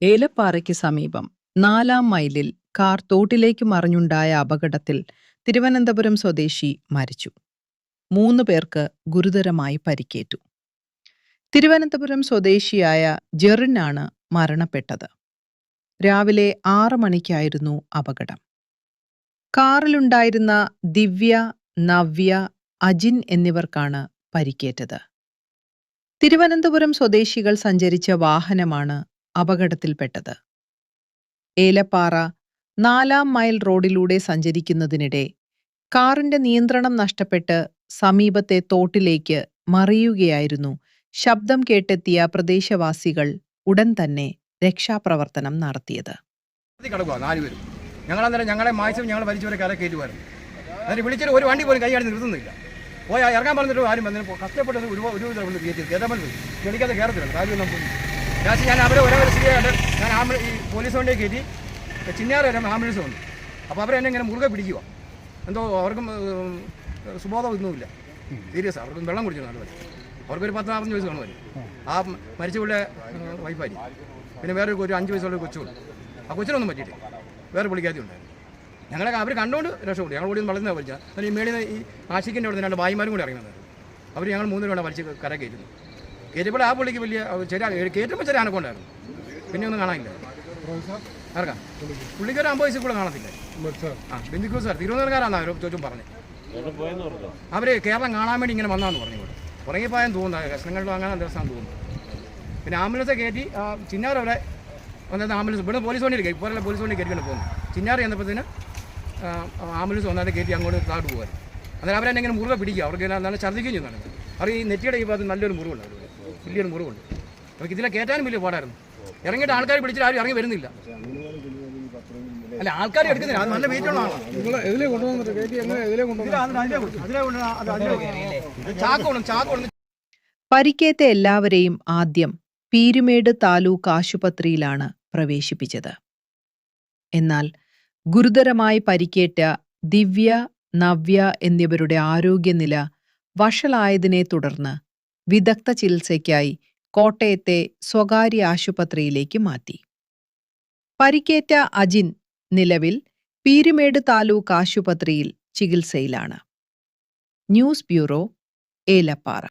ഏലപ്പാറയ്ക്ക് സമീപം 4-ാം മൈലിൽ കാർ തോട്ടിലേക്ക് മറിഞ്ഞുണ്ടായ അപകടത്തിൽ തിരുവനന്തപുരം സ്വദേശി മരിച്ചു. 3 പേർക്ക് ഗുരുതരമായി പരിക്കേറ്റു. തിരുവനന്തപുരം സ്വദേശിയായ ജെറിനാണ് മരണപ്പെട്ടത്. രാവിലെ 6 മണിക്കായിരുന്നു അപകടം. കാറിലുണ്ടായിരുന്ന ദിവ്യ, നവ്യ, അജിൻ എന്നിവർക്കാണ് പരിക്കേറ്റത്. തിരുവനന്തപുരം സ്വദേശികൾ സഞ്ചരിച്ച വാഹനമാണ് അപകടത്തിൽപ്പെട്ടത്. ഏലപ്പാറ 4-ാം മൈൽ റോഡിലൂടെ സഞ്ചരിക്കുന്നതിനിടെ കാറിന്റെ നിയന്ത്രണം നഷ്ടപ്പെട്ട് സമീപത്തെ തോട്ടിലേക്ക് മറിയുകയായിരുന്നു. ശബ്ദം കേട്ടെത്തിയ പ്രദേശവാസികൾ ഉടൻ തന്നെ രക്ഷാപ്രവർത്തനം നടത്തിയത്. ഞങ്ങളെ മാക്സിമം ഞങ്ങൾ വലിച്ചവരെ കര കയറ്റുമായിരുന്നു. അതിന് വിളിച്ചിട്ട് ഒരു വണ്ടി പോലും കൈയാടി നിർത്തുന്നില്ല. പോയി ഇറങ്ങാൻ പറഞ്ഞിട്ട് ആരും വന്നപ്പോൾ കഷ്ടപ്പെട്ടത് ഒരു കയറ്റാൻ പോയി ചെളിക്കാതെ കയറത്തില്ല. കാര്യമൊന്നും പോയി ഞാൻ അവരെ ഒരേ ശരിയായിട്ട് ഞാൻ ഈ പോലീസ് വണ്ടിയെ കയറ്റി ചിന്നാറ് വരെ ആംബുലൻസ് വന്നു. അപ്പോൾ അവരെന്നെ ഇങ്ങനെ മുറുകെ പിടിക്കുക. എന്തോ അവർക്കും സുബോധം ഒന്നുമില്ല. സീരിയസ് അവർക്കും വെള്ളം കുടിച്ചു നല്ലപോലെ. അവർക്കൊരു 10-40 വയസ്സ് കാണുമായിരുന്നു. ആ മരിച്ചവരുടെ വൈഫായി. പിന്നെ വേറെ ഒരു 5 വയസ്സുള്ള കൊച്ചുണ്ട്. ആ കൊച്ചിനൊന്നും പറ്റിയിട്ടില്ല. വേറെ പുള്ളിക്കാത്തി ഉണ്ടായിരുന്നു. ഞങ്ങളെ അവർ കണ്ടുകൊണ്ട് രക്ഷപ്പെട്ടു. ഞങ്ങൾ കൂടി വളർന്ന വലിച്ച അതിന് ഈ മേളിൽ ഈ ആശിക്കിൻ്റെ അവിടെ 2 ഭായിമാരും കൂടി ഇറങ്ങുന്നതായിരുന്നു. അവർ ഞങ്ങൾ 3 പേരും വലിച്ച് കര കയറ്റുന്നു. കയറ്റിയപ്പോൾ ആ പുള്ളിക്ക് വലിയ കയറ്റുമ്പോൾ ചെറിയ അനക്കൊണ്ടായിരുന്നു. പിന്നെ ഒന്നും കാണാനില്ല. ആർക്കാ പുള്ളിക്ക് ഒരു 50 വയസ്സിൽ കൂടെ കാണത്തില്ല. ബിന്ദുക്കൂ സാർ തിരുവനന്തപുരക്കാരാണ് അവർ ചോദിച്ചും പറഞ്ഞു. അവർ കേരളം കാണാൻ വേണ്ടി ഇങ്ങനെ വന്നാന്ന് പറഞ്ഞു. ഇവിടെ പുറകിപ്പായെന്ന് തോന്നുന്നത് കഷ്ണങ്ങളിലും അങ്ങനെ ദിവസം തോന്നുന്നു. പിന്നെ ആംബുലൻസ് കയറ്റി ചിന്നാർ അവിടെ വന്നത് ആംബുലൻസ് ഇവിടെ പോലീസ് വണ്ടി കയറ്റി ഇപ്പോൾ പോലീസ് വണ്ടി കയറ്റിക്കൊണ്ട് പോകുന്നു. ചിന്നാർ ചെന്നപ്പോഴത്തേന് ആംബുലൻസ് വന്നാലും കയറ്റി അങ്ങോട്ട് താഴോട്ട് പോകുമായിരുന്നു. അന്നേരം അവരെന്നെ ഇങ്ങനെ മുറിവ് പിടിക്കുക. അവർക്ക് നല്ല ഛർദ്ദിക്കുകയും ചെയ്യുന്നതാണ്. അവർ ഈ നെറ്റിയുടെ ഈ ഭാഗത്ത് നല്ലൊരു മുറിവുണ്ട്. വലിയൊരു മുറിവുണ്ട്. അവർക്ക് ഇതിലെ കയറ്റാനും വലിയ പാടായിരുന്നു. ഇറങ്ങിയിട്ട് ആൾക്കാർ പിടിച്ചിട്ട് ആരും ഇറങ്ങി വരുന്നില്ല. അല്ല ആൾക്കാർ എടുക്കുന്നില്ല. അത് നല്ല വെയിറ്റുള്ള ആളാണ്. പരിക്കേറ്റ എല്ലാവരെയും ആദ്യം പീരുമേട് താലൂക്ക് ആശുപത്രിയിലാണ് പ്രവേശിപ്പിച്ചത്. എന്നാൽ ഗുരുതരമായി പരിക്കേറ്റ ദിവ്യ, നവ്യ എന്നിവരുടെ ആരോഗ്യനില വഷളായതിനെ തുടർന്ന് വിദഗ്ധ ചികിത്സയ്ക്കായി കോട്ടയത്തെ സ്വകാര്യ ആശുപത്രിയിലേക്ക് മാറ്റി. പരിക്കേറ്റ അജിൻ നിലവിൽ പീരുമേട് താലൂക്ക് ആശുപത്രിയിൽ ചികിത്സയിലാണ്. News bureau, Elappara.